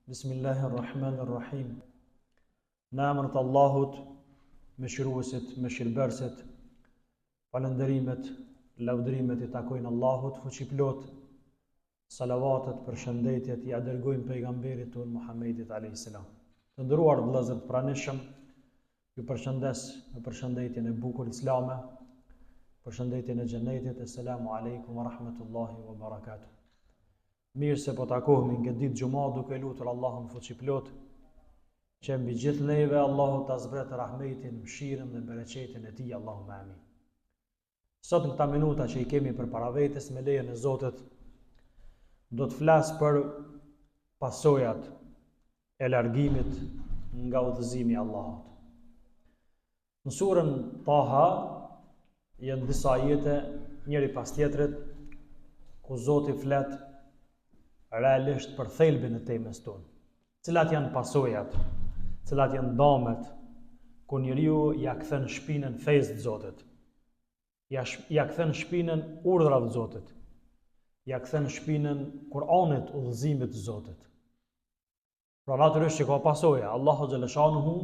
Bismillahirrahmanirrahim. Në emër të Allahut, mëshiruesit, mëshirëbërësit, falënderimet, lavdrimet i takojnë Allahut, fuqiplot, salavatet, përshëndetjet i dërgojmë pejgamberit tonë Muhammedit a.s. Të nderuar vëllezër të pranishëm, ju përshëndes me përshëndetjen e bukur islame, përshëndetjen e xhenetit, Esselamu alaikum wa rahmatullahi wa barakatuh. Mirë se po takohemi në ditë xumë duke lutur Allahun fuqiplot që mbi gjithë neve Allahu ta zbretë rahmetin, mëshirën dhe bereqetin e tij, Allahumma amin. Sot në këta minuta që i kemi përpara vetes me lejen e Zotit, do të flas për pasojat e largimit nga udhëzimi i Allahut. Në surën Taha janë disa ajete njëri pas tjetrit ku Zoti flet realisht për thelbin e temës tonë. Cilat janë pasojat, cilat janë damet, ku njeriu ja kthen shpinën fesë të Zotit, ja kthen shpinën urdhrave të Zotit, ja kthen shpinën Kur'anit, udhëzimit të Zotit. Pra natyrisht që ka pasoja, Allahu xhaleshanuhu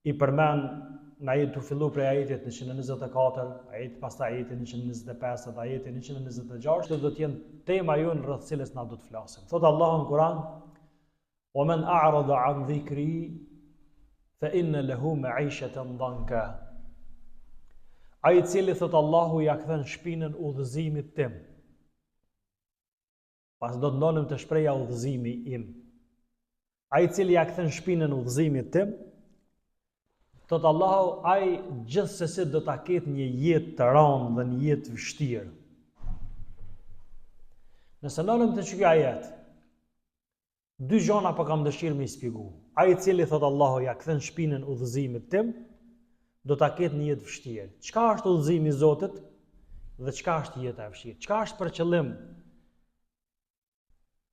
i përmend në ajet të fillu prej ajetit 124, ajet pastaj ajetin 125 dhe ajetin 126, do të jenë tema jonë rreth cilës na do të flasim. Thot Allahu në Kur'an: "Wa man a'rada 'an dhikri fa inna lahu ma'ishatan dhanka." Ai i cili thot Allahu ja kthen shpinën udhëzimit tim. Pas do të ndonim të shpreha udhëzimi im. Ai i cili ja kthen shpinën udhëzimit tim, thot Allahu, ai gjithsesi do ta ketë një jetë të rëndë dhe një jetë vështirë. Nëse ndonim të çka ajet, dy gjëra po kam dëshirë me i shpjegoj. Ai i cili thot Allahu ja kthen shpinën udhëzimit tim, do ta ketë një jetë vështirë. Çka është udhëzimi i Zotit dhe çka është jeta e vështirë? Çka është për qëllim?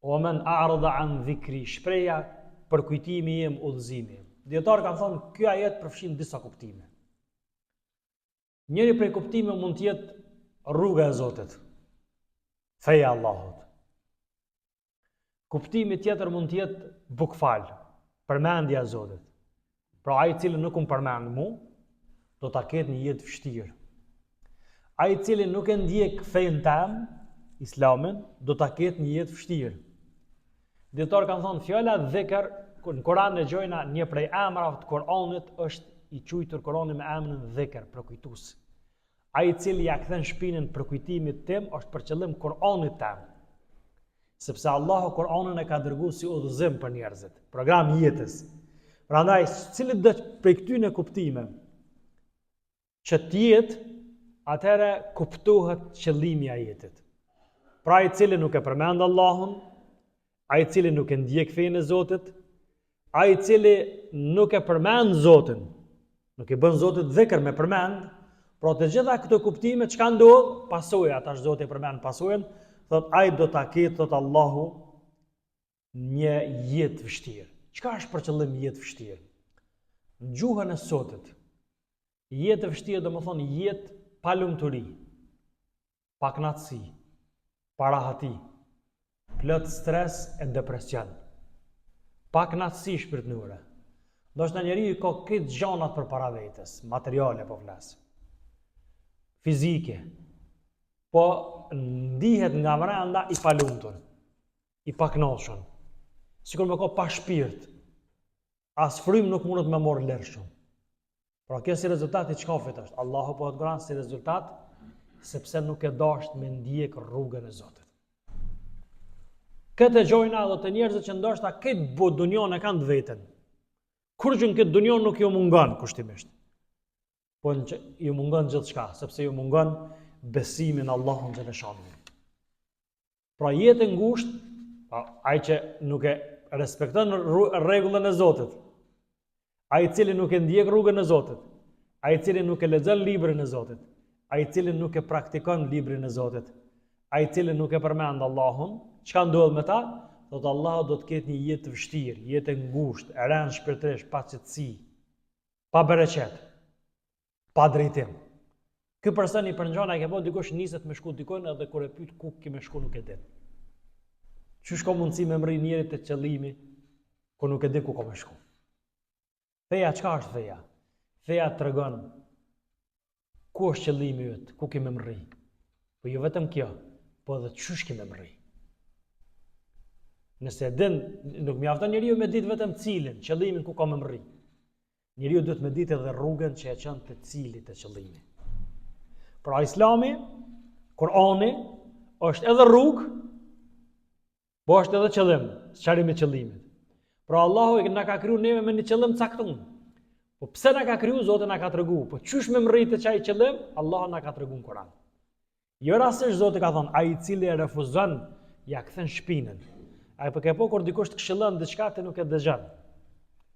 O men a'rada an dhikri, shpreha për kujtimi im, udhëzimi im. Dietarë kanë thonë, ky ajet përfshin disa kuptime. Njëri prej kuptimeve mund të jetë rruga e Zotit, feja e Allahut. Kuptimi tjetër mund të jetë bukfal, përmendja e Zotit. Pra ai i cili nuk më përmend mua, do ta ketë një jetë vështirë. Ai i cili nuk e ndjek fen tam, Islamin, do ta ketë një jetë vështirë. Dietarë kanë thonë, fjala dhikr në Kur'an e gjojna një prej emrave të Kur'anit është i quajtur Kur'ani me emrin dhikr, përkujtues. Ai i cili ja kthen shpinën përkujtimit tim është për qëllim Kur'anit tim. Sepse Allahu Kur'anin e ka dërguar si udhëzim për njerëzit, program jetës. Prandaj, cili do prej këtyre kuptimeve që të jetë, atëherë kuptohet qëllimi i ajetit. Pra ai i cili nuk e përmend Allahun, ai i cili nuk e ndjek fenë e Zotit, ai i cili nuk e përmend Zotin, nuk e bën Zotit dhikr me përmend, pra të gjitha këto kuptime çka ndodh, pasoja, tash Zoti e përmend pasojën, thot ai do ta ketë, thot Allahu, një jetë vështirë. Çka është për qëllim jetë vështirë? Në gjuhën e sotit, jetë vështirë do të thonë jetë pa lumturi, pa kënaqësi, pa rahati, plot stres e depresion. Pa kënaqësi shpirtërore. Ndoshta njeriu ka këtë gjanat përpara vetes, materiale po flas. Fizike. Po ndihet nga brenda i palumtur, i pakënaqshëm. Sikur më ka pa shpirt. As frym nuk mundet me marr lërshëm. Pra kjo si rezultat i çkafit është. Allahu po të si rezultat sepse nuk e dasht me ndjek rrugën e Zotit. Këtë gjojna dhe të njerëzit që ndoshta këtë bu dunjon e kanë të vetën. Kurgjën këtë dunjon nuk ju mungon kushtimisht. Po ju mungon gjithçka, sepse ju mungon besimin Allahun xhaleshanuhu. Pra jetë ngushtë, ai që nuk e respekton rregullën e Zotit, ai i cili nuk e ndjek rrugën e Zotit, ai i cili nuk e lexon librin e Zotit, ai i cili nuk e praktikon librin e Zotit, ai i cili nuk e përmend Allahun, çka ndodh me ta? Thot Allahu do të ketë një jetë të vështirë, jetë ngushtë, e rënë shpirtërisht, pa qetësi, pa bereqet, pa drejtim. Ky person i përngjon ai ke bëu dikush niset me shku dikon edhe kur e pyet ku ke me shku nuk e din. Çish ka mundësi me mri njerit të qëllimi, ku nuk e di ku ka me shku. Feja, çka është feja? Feja të tregon ku është qëllimi yt, ku kemi më rri. Po jo vetëm kjo, po edhe çysh kemi më rri. Nëse din, nuk mjafton njeriu me ditë vetëm cilin, qëllimin ku ka më rri. Njeriu duhet me ditë edhe rrugën që e çon te cilit të qëllimi. Pra Islami, Kurani është edhe rrugë, po është edhe qëllim, sqarimi i qëllimit. Pra Allahu na ka kriju neve me një qëllim caktuar. Po pse na ka kriju, Zoti na ka tregu, po çysh me mrritë çaj qëllim, Allahu na ka tregu në Kur'an. Jo rastisht Zoti ka thonë, ai i cili e refuzon, ja kthen shpinën. Ai po ke po kur dikush të këshillon diçka ti nuk e dëgjon.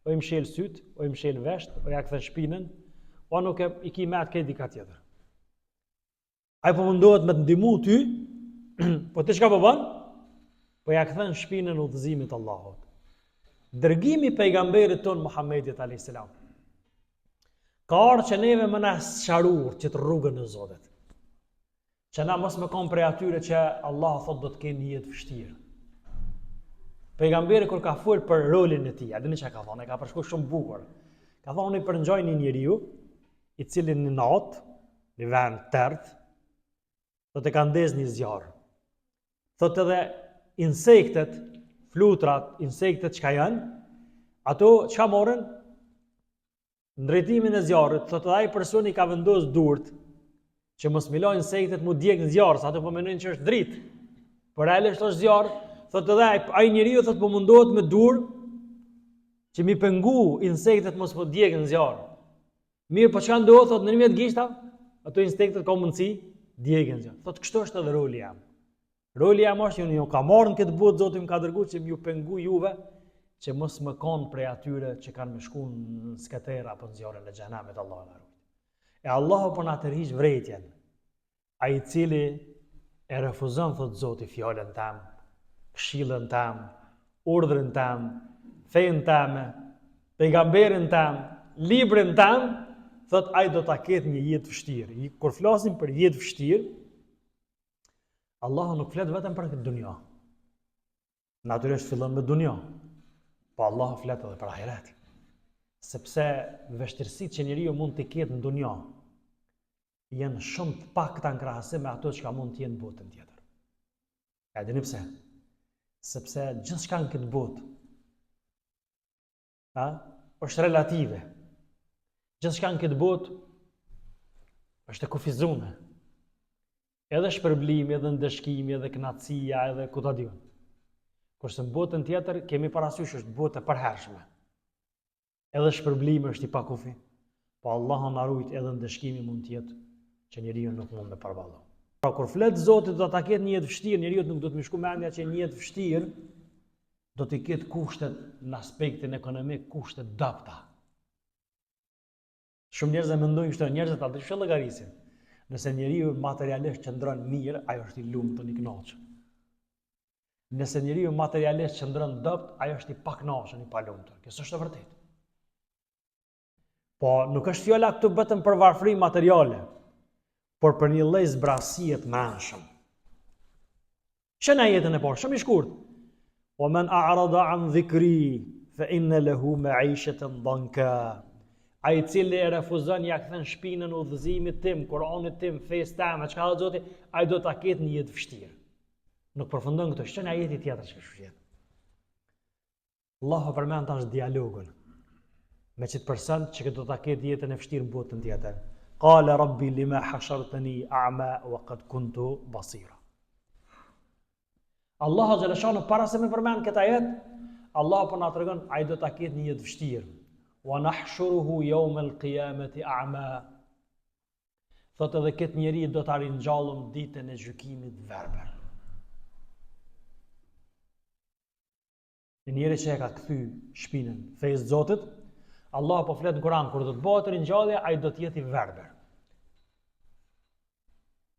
O i mshel syt, o i mshel vesht, o ja kthen shpinën, o nuk e i ki me atë ke dika tjetër. Ai po mundohet me të ndihmu ty, po ti çka po bën? Po ja kthen shpinën udhëzimit të Allahut. Dërgimi i pejgamberit ton Muhammedit alayhis salam. Ka ardhur që neve më na sqaruar që të rrugën e Zotit. Që na mos më kon prej atyre që Allah thot do të kenë një jetë vështirë. Pejgamberi kur ka fol për rolin e tij, a dini çka ka thonë? E ka përshkruar shumë bukur. Ka thonë unë përngjoj një njeriu i cili në natë, në vend tërt, do të ka ndez një zjarr. Thotë edhe insektet, flutrat, insektet çka janë, ato çka morën në drejtimin e zjarrit, thotë ai personi ka vendosur durt që mos mi lajnë insektet mu djeg në zjarr, sa ato po mendojnë që është dritë. Por realisht është zjarr. Thotë edhe ai njeriu thotë po mundohet me dur që mi pengu insektet mos po djegën në zjarr. Mirë, po çka ndodh thotë në 11 gishta, ato insektet ka mundësi djegën në zjarr. Thotë kështu është edhe roli jam. Roli jam është unë ka marrë në këtë botë Zoti më ka dërguar që m'ju pengu juve që mos më kanë prej atyre që kanë më shkuar në skëter apo në zjarrin e xhenamit Allahu na ruaj. E Allahu po na tërhiq vërejtjen. Ai i cili e refuzon thotë Zoti fjalën tam, këshillën tam, urdhrin tam, fenë tam, pejgamberin tam, librin tam, thot ai do ta ketë një jetë vështirë. Kur flasim për jetë vështirë, Allahu nuk flet vetëm për këtë dunjë. Natyrisht fillon me dunjë, po Allahu flet edhe për ahiret. Sepse vështirësitë që njeriu mund të ketë në dunjë janë shumë të pakta në krahasim me ato që mund të jenë në botën tjetër. A dini pse? Sepse gjithçka në këtë botë është relative. Gjithçka në këtë botë është e kufizuar. Edhe shpërblimi, edhe ndëshkimi, edhe kënaqësia, edhe ku ta diun. Kurse në botën tjetër kemi parasysh është botë e përhershme. Edhe shpërblimi është i pakufi. Po Allahu na ruaj edhe ndëshkimi mund të jetë që njeriu nuk mund të përballo. Pra kur flet Zoti do ta ketë një jetë vështirë, njeriu nuk do të më shku mendja që një jetë vështirë do të ketë kushtet në aspektin ekonomik, kushtet dopta. Shumë njerëz mendojnë kështu, njerëzit atë çfarë llogarisin. Nëse njeriu materialisht qëndron mirë, ai është i lumtur, i kënaqur. Nëse njeriu materialisht qëndron dopt, ai është i pakënaqur, i palumtur. Kjo është e vërtetë. Po nuk është fjala këtu vetëm për varfëri materiale, por për një lloj zbrasie të mëshëm. Shëna jetën e parë, shumë i shkurt. Wa man a'rada an dhikri fa inna lahu ma'ishatan danka. Ai i cili e refuzon ja kthen shpinën udhëzimit tim, Kuranit tim, fesë time, çka thotë Zoti, ai do ta ketë një jetë vështirë. Nuk përfundon këtë, shëna jeti tjetër që është jetë. Allahu përmend tash dialogun me çit person që do ta ketë jetën e vështirë në botën tjetër. Qala rabbi lima hashartani a'ma wa qad kuntu basira. Allahu xhaleshano para se me përmend këtë ajet, Allah po na tregon ai do ta ketë një jetë vështirë. Wa nahshuruhu yawm al-qiyamati a'ma. Thotë edhe këtë njeri do ta ringjallëm ditën e gjykimit verbër. Në njeri që e ka kthy shpinën fejës Zotit, Allah po flet në Kur'an kur do të bëhet ringjallja, ai do të jetë i verbër.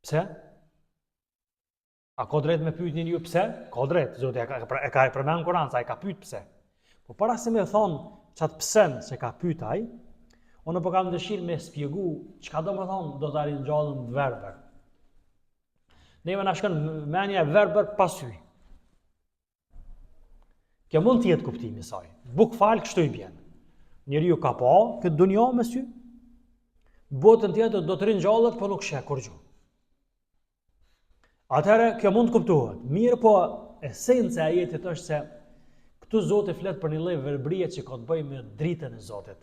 Pse? A ka drejt me pyet njeriu pse? Ka drejt, Zoti e ka përmend në Kur'an, sa ai ka pyet pse. Po para se më thon çat psen se ka pyet ai, unë po kam dëshirë me shpjegu çka do të thon do ta ringjallëm verbër. Neve na shkon mendja verbër pas hy. Kjo mund të jetë kuptimi i saj. Buk fal kështu i bjen. Njeriu ka pa këtë dunjë me sy. Botën tjetër do të rinjallët, po nuk sheh kur gjë. Atëherë kjo mund të kuptohet. Mirë, po esenca e ajetit është se këtu Zoti flet për një lloj verbrie që ka të bëjë me dritën e Zotit,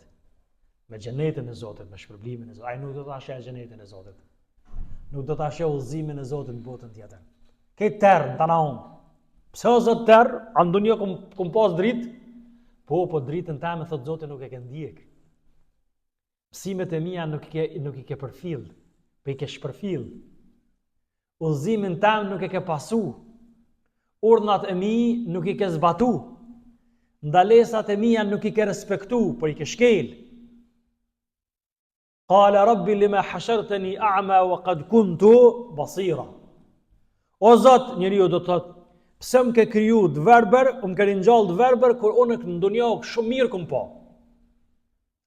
me xhenetin e Zotit, me shpërblimin e Zotit. Ai nuk do ta sheh xhenetin e Zotit. Nuk do ta sheh udhëzimin e Zotit në botën tjetër. Këtë terr tana unë. Pse o Zot terr, andonjë kum pas dritë? Po dritën tëme thot Zoti nuk e ke ndjek. Mësimet e mia nuk i ke përfill, po i ke shpërfill. Udhëzimin tëm nuk e ke pasu. Urdhnat e mi nuk i ke zbatu. Ndalesat e mia nuk i ke respektu, por i ke shkel. Qala rabbi lima hashartani a'ma wa qad kuntu basira. O Zot, njeriu do të thotë, pse më ke kriju të verbër, më ke ringjall të verbër, kur unë në dunjë shumë mirë kum pa.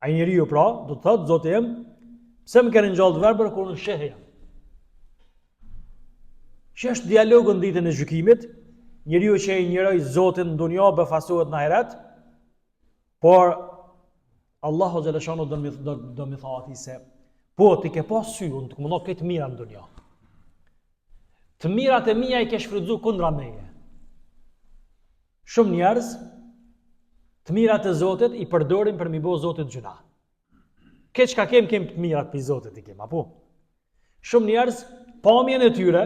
Ai njeriu pra, do të thotë Zoti im, pse më ke ringjall të verbër kur unë shehja. Që është dialogu në ditën e gjykimit, njeriu që e njëroj Zotin në dunjë befasohet në ahiret, por Allahu xhaleshanu do më thotë atij se po ti ke pas sy, unë të mundoj këtë mira në dunjë. Të mirat e mia i ke shfrytzu kundra meje. Shumë njerëz të mirat e Zotit i përdorin për mi bo Zotit gjuna. Këtë çka kem të mirat për Zotit i kem, apo? Shumë njerëz pamjen e tyre,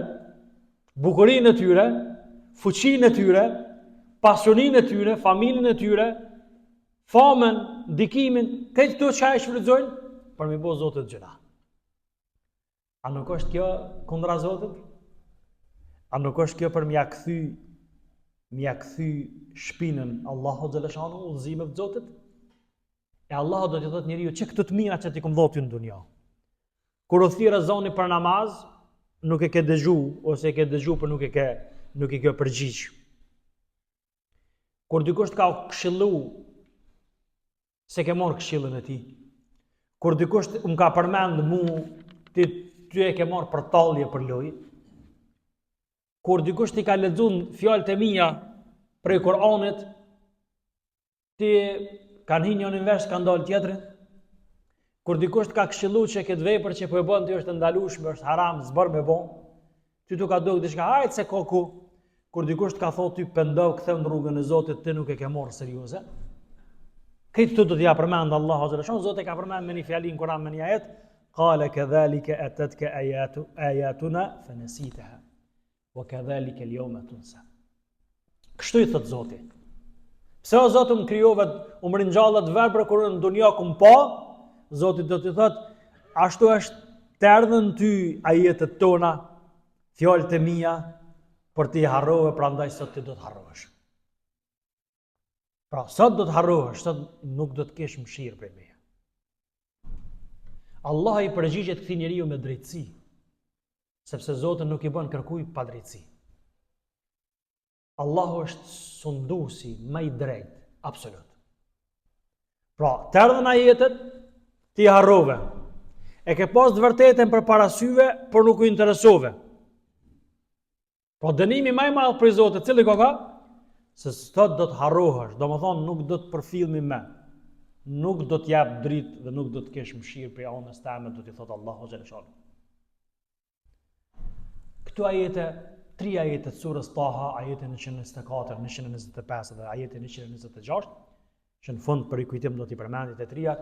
bukurinë e tyre, fuqinë e tyre, pasioninë e tyre, familjen e tyre, famën, ndikimin, këtë këto çka e shfrytëzojnë për mi bo Zotit gjuna. A nuk është kjo kundra Zotit? A nuk është kjo për mja kthy shpinën Allahu xhaleshanu udhëzimeve të Zotit? E Allahu do t'i thotë njeriu që këto të mira që ti kum dhënë ty në dunjë. Kur u thirrë zoni për namaz, nuk e ke dëgju ose e ke dëgju por nuk i ke përgjigj. Kur dikush ka këshillu se ke marrë këshillën e tij. Kur dikush më ka përmend mua, ty e ke marrë për tallje për lojë. Kur dikush ti ka lexuar fjalët e mia prej Kur'anit, ti kanë hinë një vers kanë dalë tjetrin. Kur dikush të ka këshilluar që këtë vepër që po e bën ti është ndalueshme, është haram, s'bër me bën, ti tu ka dogë diçka, hajt se koku. Kur dikush të ka thotë ty pendoj, ktheu në rrugën e Zotit, ti nuk e ke marrë serioze. Këtë do t'ja përmend Allahu xhaleshon, Zoti ka përmend me një fjalë në Kur'an me një ajet, qala kadhalika atatka ayatuna fanasitaha. Wa kadhalika al-yawma tunsa. Kështu i thot Zoti. Pse o Zoti më krijove, më ringjallat verbra kur në dunjë kum pa, Zoti do t'i thot, ashtu është të erdhën ty ajetet tona, fjalët e mia, për ti harrove, prandaj sot ti do të harrohesh. Pra, sot do të harrohesh, sot nuk do të kesh mëshirë prej meje. Allah i përgjigjet këtij njeriu me drejtësi. Sepse Zoti nuk i bën kërkuj pa drejtësi. Allahu është sunduesi më i drejtë, absolut. Pra, të erdhën ajetet, ti harrove. E ke pas të vërtetën për parasyve, por nuk u interesove. Po dënimi më i madh për Zotin, cili ka? Se sot do të harrohesh, domethënë nuk do të përfillmi më. Nuk do të jap dritë dhe nuk do të kesh mëshirë për anës tëme, do t'i thotë Allahu xhaleshanu. Këtu ajete, 3 ajete të surës Taha, ajete 124, 125 dhe ajete 126, që në fund për i kujtim do t'i përmendit e 3,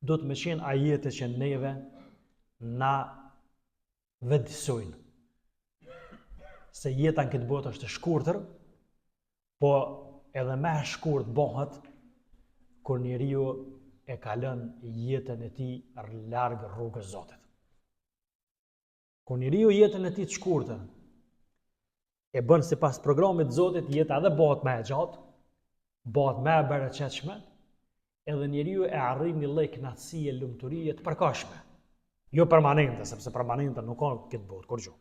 do të më qenë ajete që neve na vëdësojnë. Se jeta në këtë botë është shkurtër, po edhe më e shkurt bëhet kur njeriu e kalon jetën e tij larg rrugës Zotit. Kur njeriu jetën e tij të shkurtër e bën sipas programit të Zotit, jeta edhe bëhet më e gjatë, bëhet më e bereqetshme, edhe njeriu e arrin një lloj kënaqësie, lumturie të përkohshme. Jo permanente, sepse permanente nuk ka këtë botë kurrë.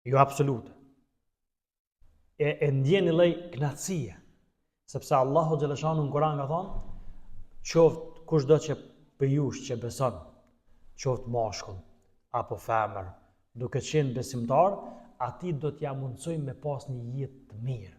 Jo absolute. E ndjen një lloj kënaqësie, sepse Allahu xhaleshanu në Kur'an ka thonë, qoftë kushdo që për jush që beson, qoftë mashkull apo femër, duke qenë besimtar, atij do t'ja mundsoj me pas një jetë të mirë.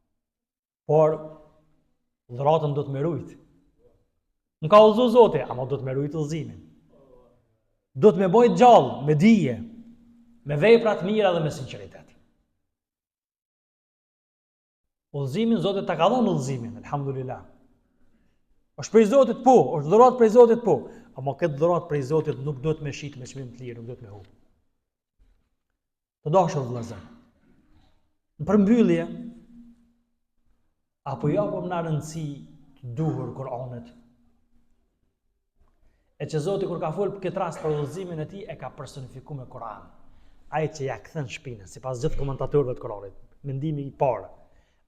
Por dhuratën do të më rujt. Më ka udhëzu Zoti, ama do të më rujt udhëzimin. Do të më bëj gjallë me dije, me vepra të mira dhe me sinqeritet. Udhëzimin Zoti ta ka dhënë udhëzimin, alhamdulillah. Është prej Zotit po, është dhuratë prej Zotit po, ama këtë dhuratë prej Zotit nuk do të më shit me çmim të lirë, nuk do të më humb. Të dashur vëllezër. Në përmbyllje, apo japëm na rëndësi të duhur Kur'anit. E që Zoti kur ka folë për këtë rast për udhëzimin e tij e ka personifikuar me Kur'an. Ai që ja kthen shpinën, sipas gjithë komentatorëve të Kur'anit, mendimi i parë.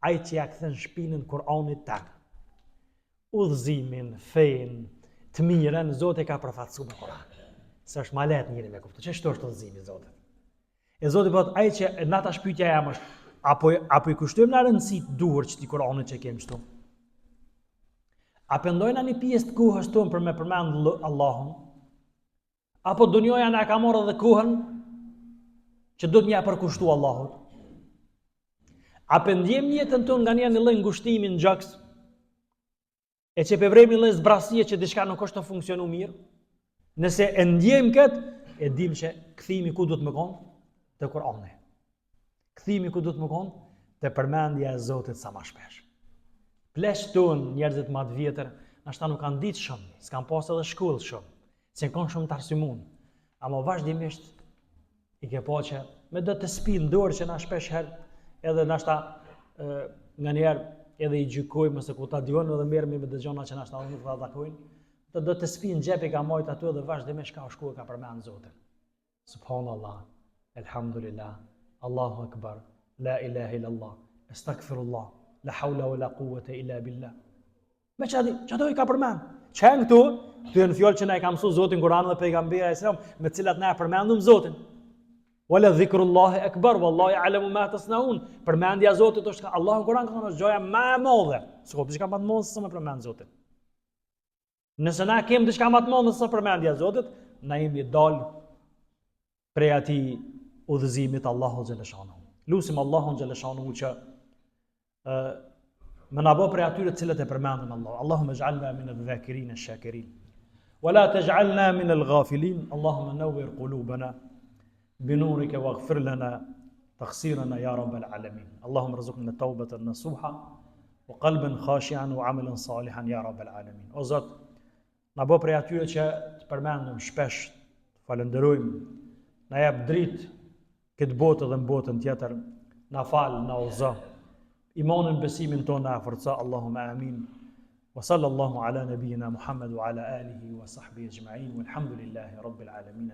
Ai që ja kthen shpinën Kur'anit tan. Udhëzimin, fen, të mirën Zoti ka përfaqësuar me Kur'an. Sa është më lehtë njëri me kuptoj. Ç'është udhëzimi i Zotit? E Zoti thotë ai që në ata shpytja jam është apo i kushtojmë na rëndësi të duhur që ti Kur'anit që kemi këtu. A pendojna një pjesë të kohës tonë për me përmend Allahun? Apo dunjoja na ka marrë edhe kohën që do të mja përkushtu Allahut? A pendjem jetën tonë nga një lloj ngushtimi në gjaks? E që pevremi një lloj zbrasie që diçka nuk është të funksionu mirë? Nëse e ndjem këtë, e dim që kthimi ku do të më konë? Te Kur'ani. Kthimi ku do të më konë? Te përmendja e Zotit sa më shpesh. Pleq tonë njerëzit më të vjetër, nashta nuk kanë ditë shumë, s'kan pas edhe shkollë shumë, s'e kanë shumë të arsymun, ama vazhdimisht i ke pa që me do të spinë dorë që na shpesh herë edhe nashta nga njerë edhe i gjykojmë se ku ta dionë edhe merremi me dëgjona që nashta nuk ta takojnë, do të spinë xhepi ka majt aty dhe vazhdimisht ka shkuar ka përmend Zotin. Subhanallah, elhamdulillah, Allahu akbar, la ilaha illallah, astaghfirullah. La hawla wala quwwata illa billah. Me çdo i ka përmend. Çan këtu, këtu janë fjalë që na i ka mësuar Zoti në Kur'an dhe pejgamberi e selam, me të cilat na e përmendëm Zotin. Wala dhikrullahi akbar, wallahu ya'lamu ma tasnaun. Përmendja e Zotit është Allahu në Kur'an ka thënë gjoja më e madhe. S'ka diçka më të madhe se sa me përmend Zotin. Nëse na kemi diçka më të madhe se përmendja e Zotit, na jemi dal prej atij udhëzimit Allahu xhallahu shanu. Lusim Allahun xhallahu shanu që më na bë prej atyre të cilët e përmendën Allah. Allahumma ij'alna min adh-dhakirin ash-shakirin. Wala taj'alna min al-ghafilin. Allahumma nawwir qulubana binurika waghfir lana taqsirana ya rabbal alamin. Allahumma rzuqna tawbatan nasuha wa qalban khashi'an wa 'amalan salihan ya rabbal alamin. O Zot, na bë prej atyre që të përmendëm shpesh, falenderojmë, na jap dritë këtë botë dhe në botën tjetër, na fal, na udhëzo. Imanin besimin tonë na forca, Allahumma amin. Wa sallallahu ala nabiyyina Muhammad wa ala alihi wa sahbihi ajma'in. Walhamdulillahi rabbil alamin.